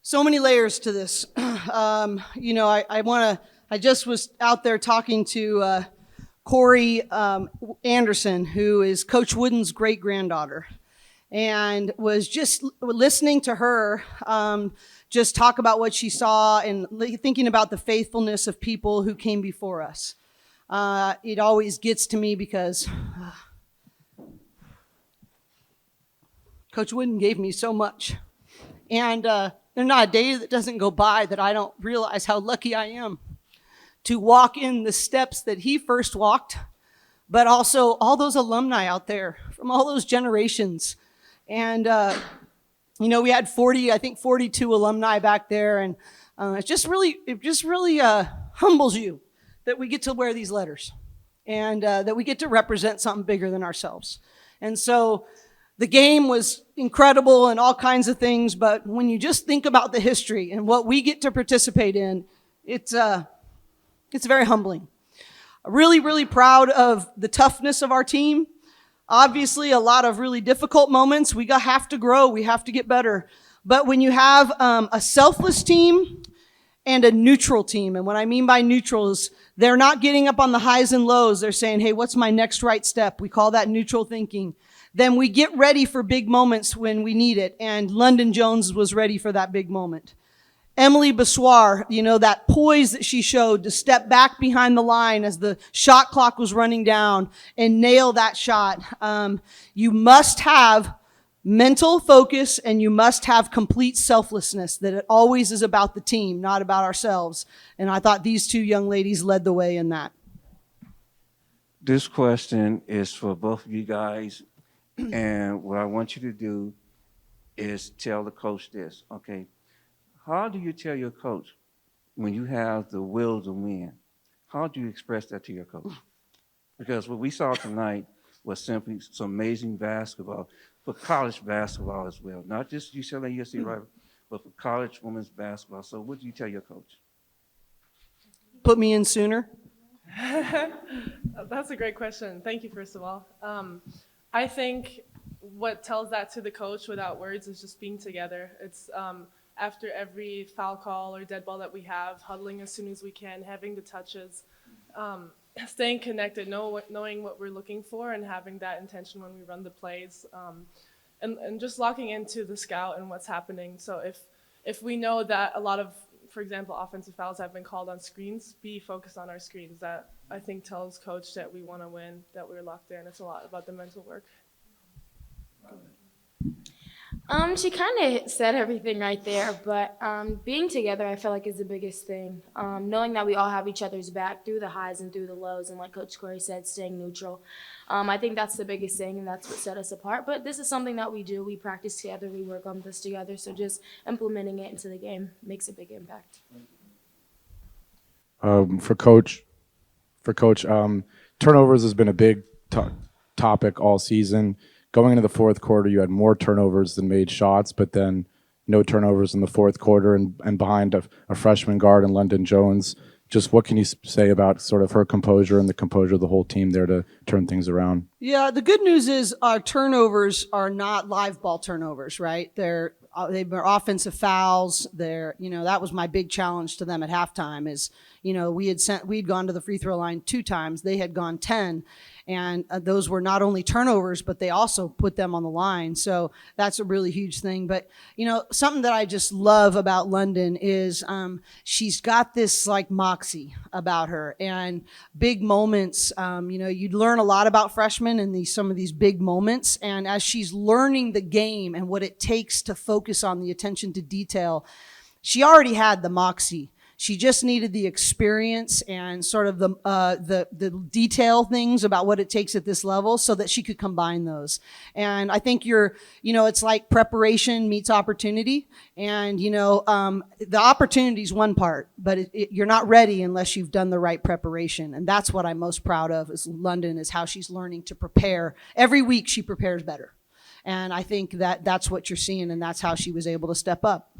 So many layers to this. I just was out there talking to Cori Anderson, who is Coach Wooden's great-granddaughter, and was just listening to her just talk about what she saw and thinking about the faithfulness of people who came before us. It always gets to me because Coach Wooden gave me so much. And there's not a day that doesn't go by that I don't realize how lucky I am to walk in the steps that he first walked, but also all those alumni out there from all those generations. And, we had 42 alumni back there. And it just really humbles you that we get to wear these letters and that we get to represent something bigger than ourselves. And so the game was incredible and all kinds of things, but when you just think about the history and what we get to participate in, it's very humbling. Really, really proud of the toughness of our team. Obviously, a lot of really difficult moments. We have to grow. We have to get better. But when you have a selfless team and a neutral team, and what I mean by neutral is they're not getting up on the highs and lows. They're saying, hey, what's my next right step? We call that neutral thinking. Then we get ready for big moments when we need it. And Londynn Jones was ready for that big moment. Emily Bessoir, that poise that she showed to step back behind the line as the shot clock was running down and nail that shot. You must have mental focus and you must have complete selflessness, that it always is about the team, not about ourselves. And I thought these two young ladies led the way in that. This question is for both of you guys. And what I want you to do is tell the coach this, okay? How do you tell your coach when you have the will to win? How do you express that to your coach? Because what we saw tonight was simply some amazing basketball, for college basketball as well. Not just UCLA, USC, right, but for college women's basketball. So what do you tell your coach? Put me in sooner. That's a great question. Thank you, first of all. I think what tells that to the coach without words is just being together. It's after every foul call or dead ball that we have, huddling as soon as we can, having the touches, staying connected, knowing what we're looking for and having that intention when we run the plays, and just locking into the scout and what's happening. So if we know that a lot of, for example, offensive fouls have been called on screens, be focused on our screens. That, I think, tells coach that we want to win, that we're locked in. It's a lot about the mental work. She kind of said everything right there, but being together, I feel like, is the biggest thing. Knowing that we all have each other's back through the highs and through the lows, and like Coach Cori said, staying neutral. I think that's the biggest thing, and that's what set us apart. But this is something that we do. We practice together. We work on this together. So just implementing it into the game makes a big impact. For Coach, turnovers has been a big topic all season. Going into the fourth quarter, you had more turnovers than made shots, but then no turnovers in the fourth quarter and behind a freshman guard in Londynn Jones. Just what can you say about sort of her composure and the composure of the whole team there to turn things around? Yeah, the good news is our turnovers are not live ball turnovers, right? They're offensive fouls. That was my big challenge to them at halftime is, we'd gone to the free throw line 2 times. They had gone 10. And those were not only turnovers, but they also put them on the line. So that's a really huge thing. But, something that I just love about Londynn is she's got this like moxie about her and big moments. You'd learn a lot about freshmen in some of these big moments. And as she's learning the game and what it takes to focus on the attention to detail, she already had the moxie. She just needed the experience and sort of the detail things about what it takes at this level so that she could combine those. And I think it's like preparation meets opportunity. And, the opportunity is one part, but you're not ready unless you've done the right preparation. And that's what I'm most proud of is Londynn, is how she's learning to prepare. Every week she prepares better. And I think that's what you're seeing, and that's how she was able to step up.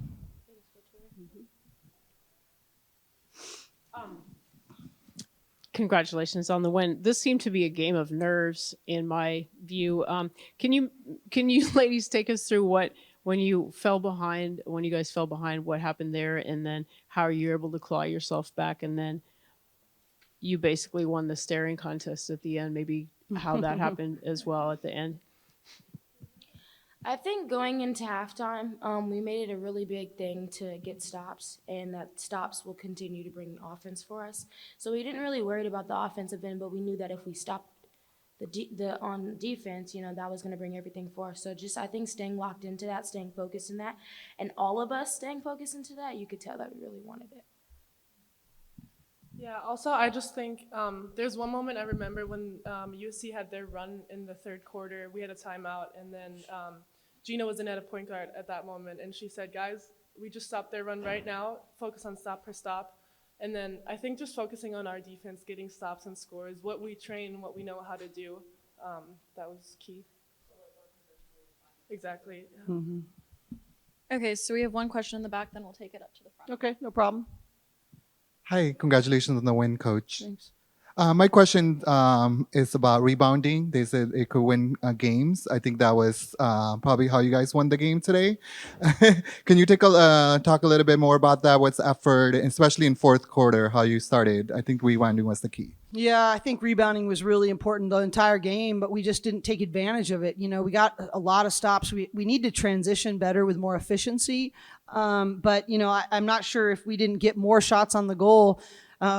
Congratulations on the win. This seemed to be a game of nerves in my view. Can you ladies take us through what when you guys fell behind, what happened there, and then how you were able to claw yourself back, and then you basically won the staring contest at the end. Maybe how that happened as well at the end. I think going into halftime, we made it a really big thing to get stops, and that stops will continue to bring offense for us. So we didn't really worry about the offensive end, but we knew that if we stopped on defense, that was going to bring everything for us. So just, I think, staying locked into that, staying focused in that, and all of us staying focused into that, you could tell that we really wanted it. Yeah, also, I just think there's one moment I remember when USC had their run in the third quarter. We had a timeout, and then Gina was in at a point guard at that moment, and she said, guys, we just stopped their run right now, focus on stop per stop. And then I think just focusing on our defense, getting stops and scores, what we train, what we know how to do, that was key. Exactly. Yeah. Mm-hmm. Okay, so we have one question in the back, then we'll take it up to the front. Okay, no problem. Hi, congratulations on the win, Coach. Thanks. My question is about rebounding. They said it could win games. I think that was probably how you guys won the game today. Can you talk a little bit more about that? What's the effort, especially in fourth quarter, how you started? I think rebounding was the key. Yeah, I think rebounding was really important the entire game, but we just didn't take advantage of it. We got a lot of stops. We need to transition better with more efficiency. But I'm not sure if we didn't get more shots on the goal,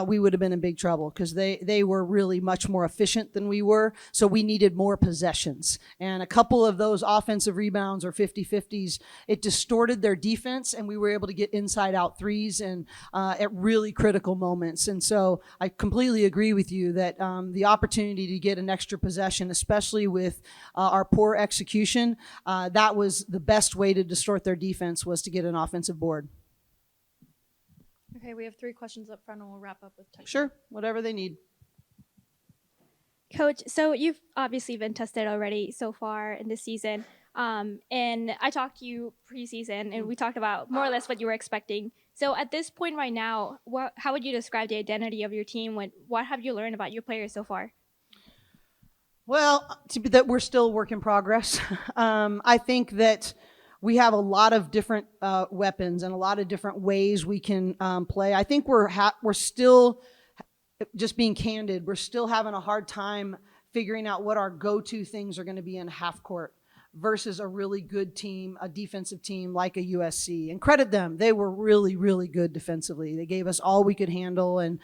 we would have been in big trouble because they were really much more efficient than we were. So we needed more possessions. And a couple of those offensive rebounds or 50-50s, it distorted their defense, and we were able to get inside-out threes and at really critical moments. And so I completely agree with you that the opportunity to get an extra possession, especially with our poor execution, that was the best way to distort their defense, was to get an offensive board. Okay, we have 3 questions up front, and we'll wrap up with technical. Sure, whatever they need. Coach, so you've obviously been tested already so far in this season. And I talked to you preseason, and we talked about more or less what you were expecting. So at this point right now, how would you describe the identity of your team? What have you learned about your players so far? Well, that we're still a work in progress. I think that we have a lot of different weapons and a lot of different ways we can play. I think we're still, just being candid, we're still having a hard time figuring out what our go-to things are going to be in half court versus a really good team, a defensive team like a USC. And credit them. They were really, really good defensively. They gave us all we could handle. And,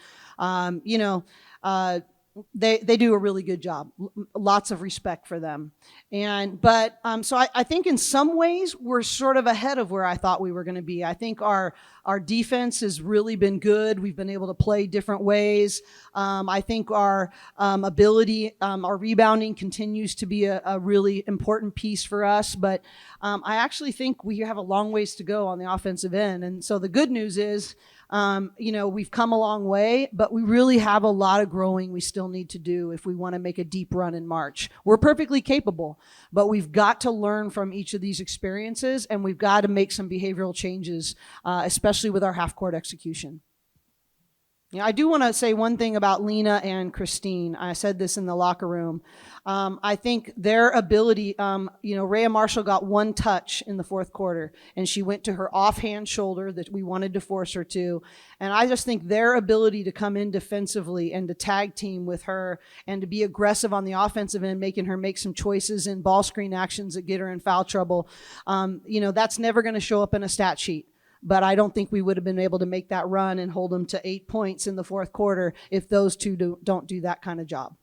they do a really good job. Lots of respect for them. So I think in some ways we're sort of ahead of where I thought we were going to be. I think our defense has really been good. We've been able to play different ways. I think our ability, our rebounding continues to be a really important piece for us. But I actually think we have a long ways to go on the offensive end. And so the good news is, we've come a long way, but we really have a lot of growing we still need to do if we want to make a deep run in March. We're perfectly capable, but we've got to learn from each of these experiences, and we've got to make some behavioral changes, especially with our half-court execution. I do want to say one thing about Lena and Christine. I said this in the locker room. I think their ability, Rhea Marshall got one touch in the fourth quarter, and she went to her offhand shoulder that we wanted to force her to. And I just think their ability to come in defensively and to tag team with her and to be aggressive on the offensive end, making her make some choices in ball screen actions that get her in foul trouble, that's never going to show up in a stat sheet. But I don't think we would have been able to make that run and hold them to 8 points in the fourth quarter if those two don't do that kind of job.